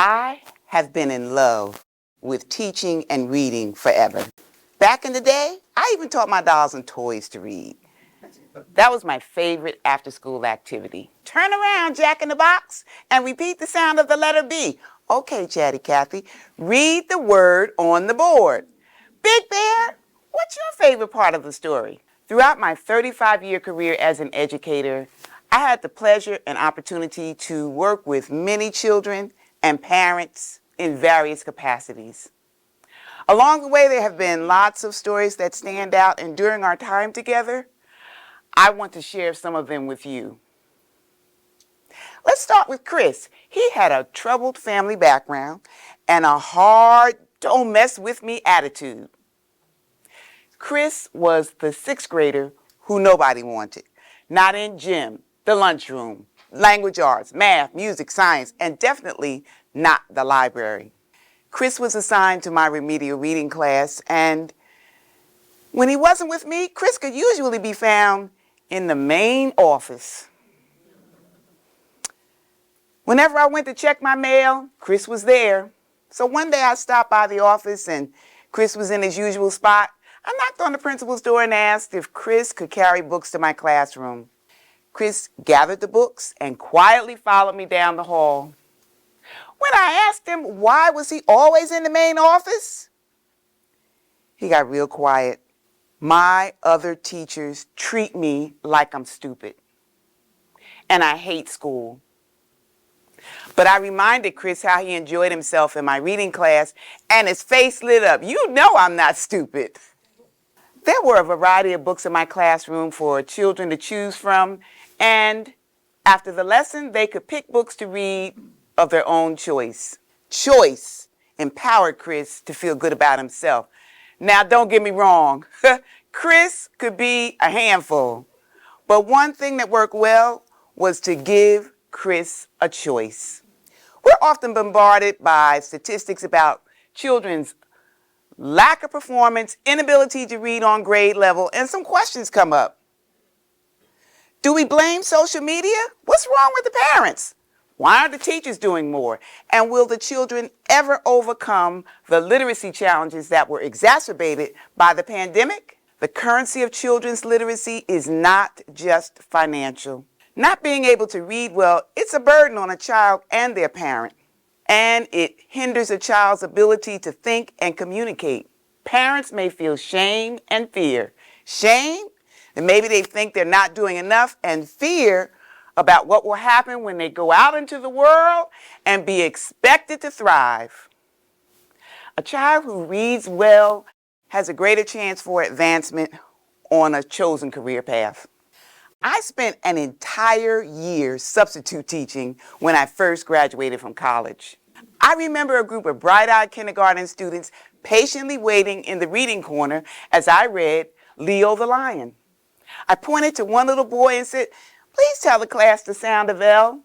I have been in love with teaching and reading forever. Back in the day, I even taught my dolls and toys to read. That was my favorite after-school activity. Turn around, Jack in the Box, and repeat the sound of the letter B. Okay, Chatty Cathy, read the word on the board. Big Bear, what's your favorite part of the story? Throughout my 35-year career as an educator, I had the pleasure and opportunity to work with many children and parents in various capacities. Along the way, there have been lots of stories that stand out, and during our time together, I want to share some of them with you. Let's start with Chris. He had a troubled family background and a hard, don't mess with me attitude. Chris was the sixth grader who nobody wanted. Not in gym, the lunchroom, language arts, math, music, science, and definitely not the library. Chris was assigned to my remedial reading class, and when he wasn't with me, Chris could usually be found in the main office. Whenever I went to check my mail, Chris was there. So one day I stopped by the office and Chris was in his usual spot. I knocked on the principal's door and asked if Chris could carry books to my classroom. Chris gathered the books and quietly followed me down the hall. When I asked him why was he always in the main office, he got real quiet. My other teachers treat me like I'm stupid, and I hate school. But I reminded Chris how he enjoyed himself in my reading class, and his face lit up. You know I'm not stupid. There were a variety of books in my classroom for children to choose from, and after the lesson, they could pick books to read of their own choice. Choice empowered Chris to feel good about himself. Now, don't get me wrong. Chris could be a handful, but one thing that worked well was to give Chris a choice. We're often bombarded by statistics about children's lack of performance, inability to read on grade level, and some questions come up. Do we blame social media? What's wrong with the parents? Why aren't the teachers doing more? And will the children ever overcome the literacy challenges that were exacerbated by the pandemic? The currency of children's literacy is not just financial. Not being able to read well, it's a burden on a child and their parent. And it hinders a child's ability to think and communicate. Parents may feel shame and fear. Shame, and maybe they think they're not doing enough, and fear about what will happen when they go out into the world and be expected to thrive. A child who reads well has a greater chance for advancement on a chosen career path. I spent an entire year substitute teaching when I first graduated from college. I remember a group of bright-eyed kindergarten students patiently waiting in the reading corner as I read Leo the Lion. I pointed to one little boy and said, "Please tell the class the sound of L."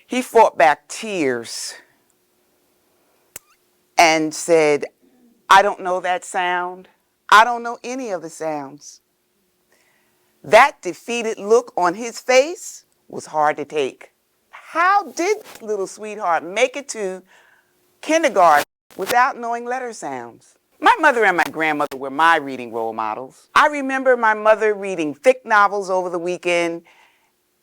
He fought back tears and said, "I don't know that sound. I don't know any of the sounds." That defeated look on his face was hard to take. How did little sweetheart make it to kindergarten without knowing letter sounds? My mother and my grandmother were my reading role models. I remember my mother reading thick novels over the weekend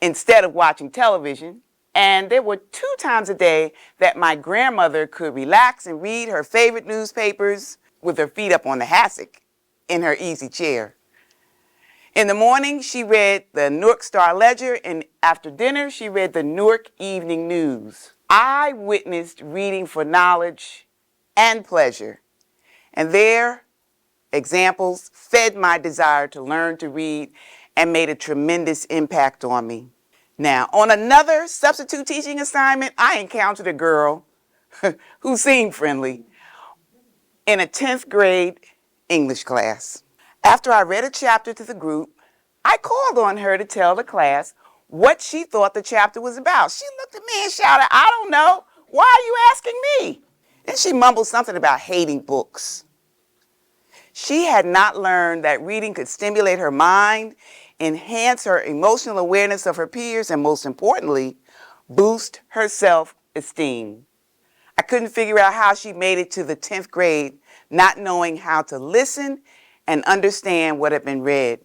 instead of watching television. And there were 2 times a day that my grandmother could relax and read her favorite newspapers with her feet up on the hassock in her easy chair. In the morning, she read the Newark Star-Ledger, and after dinner, she read the Newark Evening News. I witnessed reading for knowledge and pleasure, and their examples fed my desire to learn to read and made a tremendous impact on me. Now, on another substitute teaching assignment, I encountered a girl who seemed friendly in a 10th grade English class. After I read a chapter to the group, I called on her to tell the class what she thought the chapter was about. She looked at me and shouted, "I don't know. Why are you asking me?" Then she mumbled something about hating books. She had not learned that reading could stimulate her mind, enhance her emotional awareness of her peers, and most importantly, boost her self self-esteem. I couldn't figure out how she made it to the 10th grade, not knowing how to listen and understand what had been read.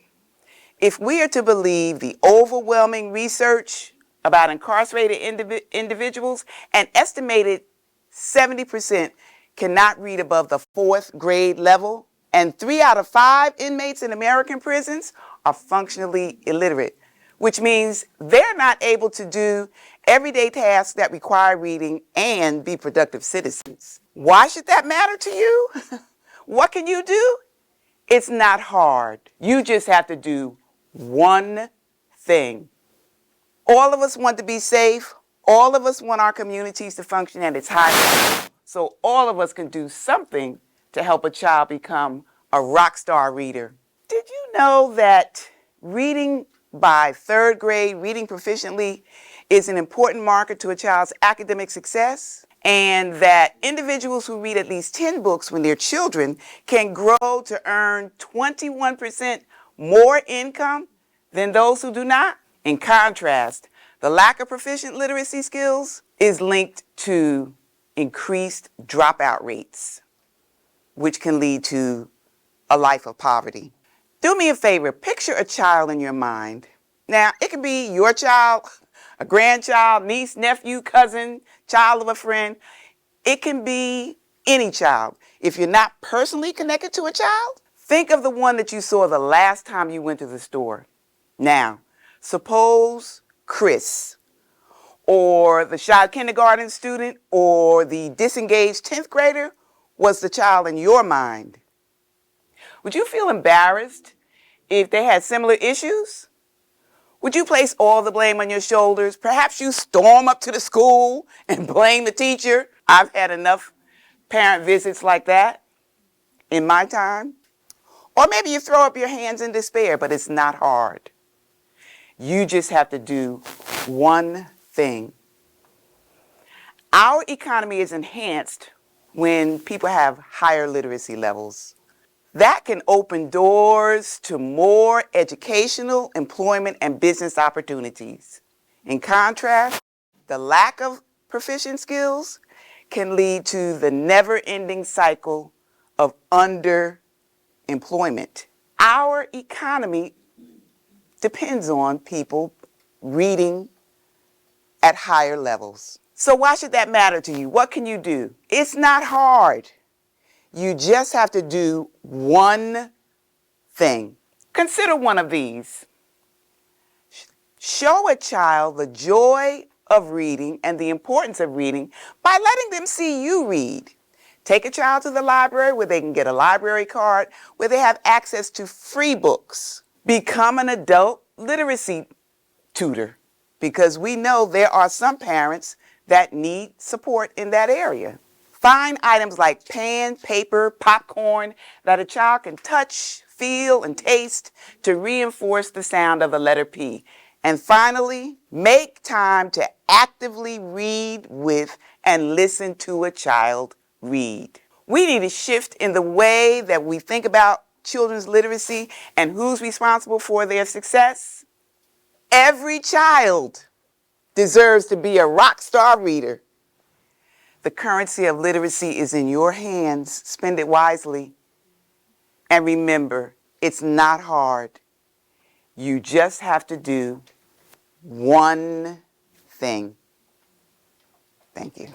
If we are to believe the overwhelming research about incarcerated individuals, an estimated 70% cannot read above the 4th grade level, and 3 out of 5 inmates in American prisons are functionally illiterate, which means they're not able to do everyday tasks that require reading and be productive citizens. Why should that matter to you? What can you do? It's not hard. You just have to do one thing. All of us want to be safe. All of us want our communities to function at its highest. So all of us can do something to help a child become a rock star reader. Did you know that reading by 3rd grade, reading proficiently, is an important marker to a child's academic success? And that individuals who read at least 10 books when they're children can grow to earn 21% more income than those who do not? In contrast, the lack of proficient literacy skills is linked to increased dropout rates, which can lead to a life of poverty. Do me a favor, picture a child in your mind. Now, it can be your child, a grandchild, niece, nephew, cousin, child of a friend. It can be any child. If you're not personally connected to a child, think of the one that you saw the last time you went to the store. Now, suppose Chris, or the shy kindergarten student, or the disengaged 10th grader was the child in your mind. Would you feel embarrassed if they had similar issues? Would you place all the blame on your shoulders? Perhaps you storm up to the school and blame the teacher. I've had enough parent visits like that in my time. Or maybe you throw up your hands in despair, but it's not hard. You just have to do one thing. Our economy is enhanced when people have higher literacy levels. That can open doors to more educational, employment, and business opportunities. In contrast, the lack of proficient skills can lead to the never-ending cycle of underemployment. Our economy depends on people reading at higher levels. So why should that matter to you? What can you do? It's not hard. You just have to do one thing. Consider one of these. Show a child the joy of reading and the importance of reading by letting them see you read. Take a child to the library where they can get a library card, where they have access to free books. Become an adult literacy tutor, because we know there are some parents that need support in that area. Find items like pen, paper, popcorn that a child can touch, feel, and taste to reinforce the sound of the letter P. And finally, make time to actively read with and listen to a child read. We need a shift in the way that we think about children's literacy and who's responsible for their success. Every child deserves to be a rock star reader. The currency of literacy is in your hands. Spend it wisely. And remember, it's not hard. You just have to do one thing. Thank you.